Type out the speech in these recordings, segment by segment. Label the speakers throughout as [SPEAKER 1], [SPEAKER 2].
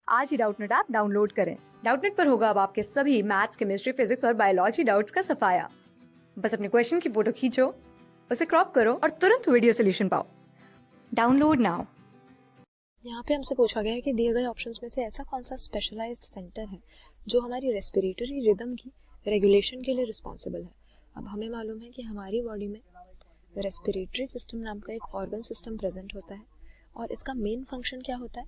[SPEAKER 1] आज ही Doubtnut app download करें। Doubtnut पर होगा अब आपके सभी मैथ्स, केमिस्ट्री, फिजिक्स और बायोलॉजी डाउट्स का सफाया। बस अपने क्वेश्चन की फोटो खींचो, उसे क्रॉप करो और तुरंत वीडियो सोल्यूशन पाओ। Download now.
[SPEAKER 2] यहाँ पे हमसे पूछा गया है कि दिए गए ऑप्शंस में से ऐसा कौन सा स्पेशलाइज्ड सेंटर है जो हमारी रेस्पिरेटरी रिदम की रेगुलेशन के लिए रिस्पॉन्सिबल है। अब हमें मालूम है कि हमारी बॉडी में रेस्पिरेटरी सिस्टम नाम का एक ऑर्गन सिस्टम प्रेजेंट होता है और इसका मेन फंक्शन क्या होता है,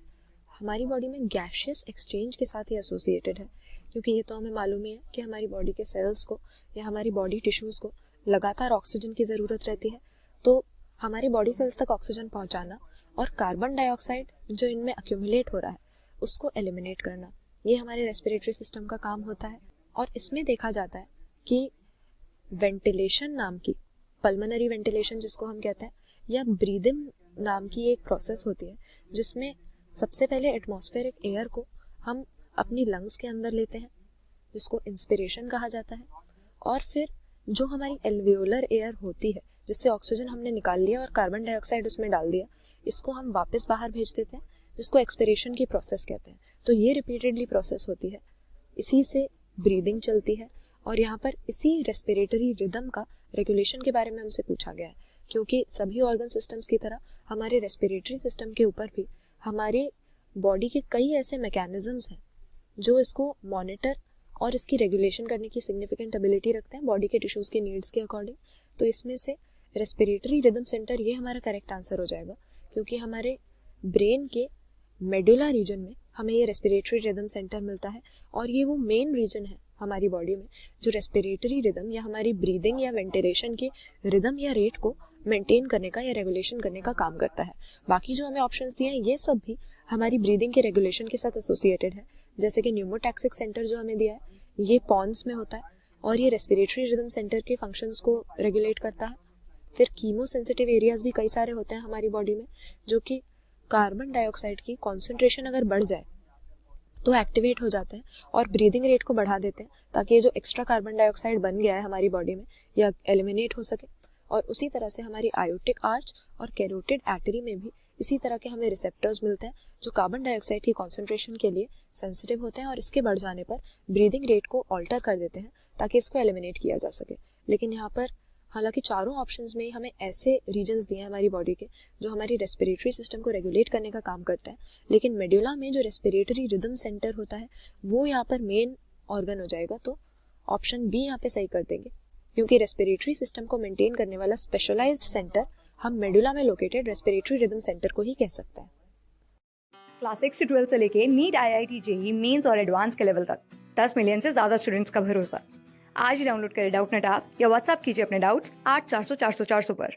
[SPEAKER 2] हमारी बॉडी में गैशियस एक्सचेंज के साथ ही एसोसिएटेड है, क्योंकि ये तो हमें मालूम ही है कि हमारी बॉडी के सेल्स को या हमारी बॉडी टिश्यूज़ को लगातार ऑक्सीजन की ज़रूरत रहती है। तो हमारी बॉडी सेल्स तक ऑक्सीजन पहुंचाना और कार्बन डाइऑक्साइड जो इनमें अक्यूमुलेट हो रहा है उसको एलिमिनेट करना, ये हमारे रेस्पिरेटरी सिस्टम का काम होता है। और इसमें देखा जाता है कि वेंटिलेशन नाम की, पल्मोनरी वेंटिलेशन जिसको हम कहते हैं, या ब्रीदिंग नाम की एक प्रोसेस होती है जिसमें सबसे पहले एटमॉस्फेरिक एयर को हम अपनी लंग्स के अंदर लेते हैं जिसको इंस्पिरेशन कहा जाता है, और फिर जो हमारी एल्वियोलर एयर होती है जिससे ऑक्सीजन हमने निकाल लिया और कार्बन डाइऑक्साइड उसमें डाल दिया, इसको हम वापस बाहर भेज देते हैं जिसको एक्सपिरेशन की प्रोसेस कहते हैं। तो ये रिपीटेडली प्रोसेस होती है, इसी से ब्रीदिंग चलती है। और यहाँ पर इसी रेस्पिरेटरी रिदम का रेगुलेशन के बारे में हमसे पूछा गया है, क्योंकि सभी ऑर्गन सिस्टम्स की तरह हमारे रेस्पिरेटरी सिस्टम के ऊपर भी हमारे बॉडी के कई ऐसे मैकेनिज्म्स हैं जो इसको मॉनिटर और इसकी रेगुलेशन करने की सिग्निफिकेंट एबिलिटी रखते हैं बॉडी के टिश्यूज़ के नीड्स के अकॉर्डिंग। तो इसमें से रेस्पिरेटरी रिदम सेंटर ये हमारा करेक्ट आंसर हो जाएगा, क्योंकि हमारे ब्रेन के मेडुला रीजन में हमें ये रेस्पिरेटरी रिदम सेंटर मिलता है और ये वो मेन रीजन है हमारी बॉडी में जो रेस्पिरेटरी रिदम या हमारी ब्रीदिंग या वेंटिलेशन की रिदम या रेट को मेंटेन करने का या रेगुलेशन करने का काम करता है। बाकी जो हमें ऑप्शंस दिए हैं ये सब भी हमारी ब्रीदिंग के रेगुलेशन के साथ एसोसिएटेड है, जैसे कि न्यूमोटैक्सिक सेंटर जो हमें दिया है ये पॉन्स में होता है और ये रेस्पिरेटरी रिदम सेंटर के फंक्शंस को रेगुलेट करता है। फिर कीमो सेंसिटिव एरियाज भी कई सारे होते हैं हमारी बॉडी में जो कि कार्बन डाइऑक्साइड की कॉन्सेंट्रेशन अगर बढ़ जाए तो एक्टिवेट हो जाते हैं और ब्रीदिंग रेट को बढ़ा देते हैं ताकि ये जो एक्स्ट्रा कार्बन डाइऑक्साइड बन गया है हमारी बॉडी में या एलिमिनेट हो सके। और उसी तरह से हमारी आयोटिक आर्च और कैरोटिड आर्टरी में भी इसी तरह के हमें रिसेप्टर्स मिलते हैं जो कार्बन डाइऑक्साइड की कॉन्सेंट्रेशन के लिए सेंसिटिव होते हैं और इसके बढ़ जाने पर ब्रीदिंग रेट को ऑल्टर कर देते हैं ताकि इसको एलिमिनेट किया जा सके। लेकिन यहाँ पर हालांकि चारों ऑप्शंस में हमें ऐसे रीजन्स दिए हैं हमारी बॉडी के जो हमारी रेस्पिरेटरी सिस्टम को रेगुलेट करने का काम करता है, लेकिन मेडुला में जो रेस्पिरेटरी रिदम सेंटर होता है वो यहाँ पर मेन ऑर्गन हो जाएगा। तो ऑप्शन बी यहाँ पे सही कर देंगे, क्योंकि रेस्पिरेटरी सिस्टम को मेंटेन करने वाला स्पेशलाइज्ड सेंटर हम मेडुला में लोकेटेड रेस्पिरेटरी रिदम सेंटर को ही कह सकते हैं।
[SPEAKER 1] क्लास 6 से 12 से लेके नीट, IIT, JEE मेंस और एडवांस के लेवल तक 10 मिलियन से ज्यादा स्टूडेंट्स का भरोसा। आज ही डाउनलोड करें डाउटनेट ऐप या व्हाट्सएप कीजिए अपने डाउट्स 8400 400 400 पर।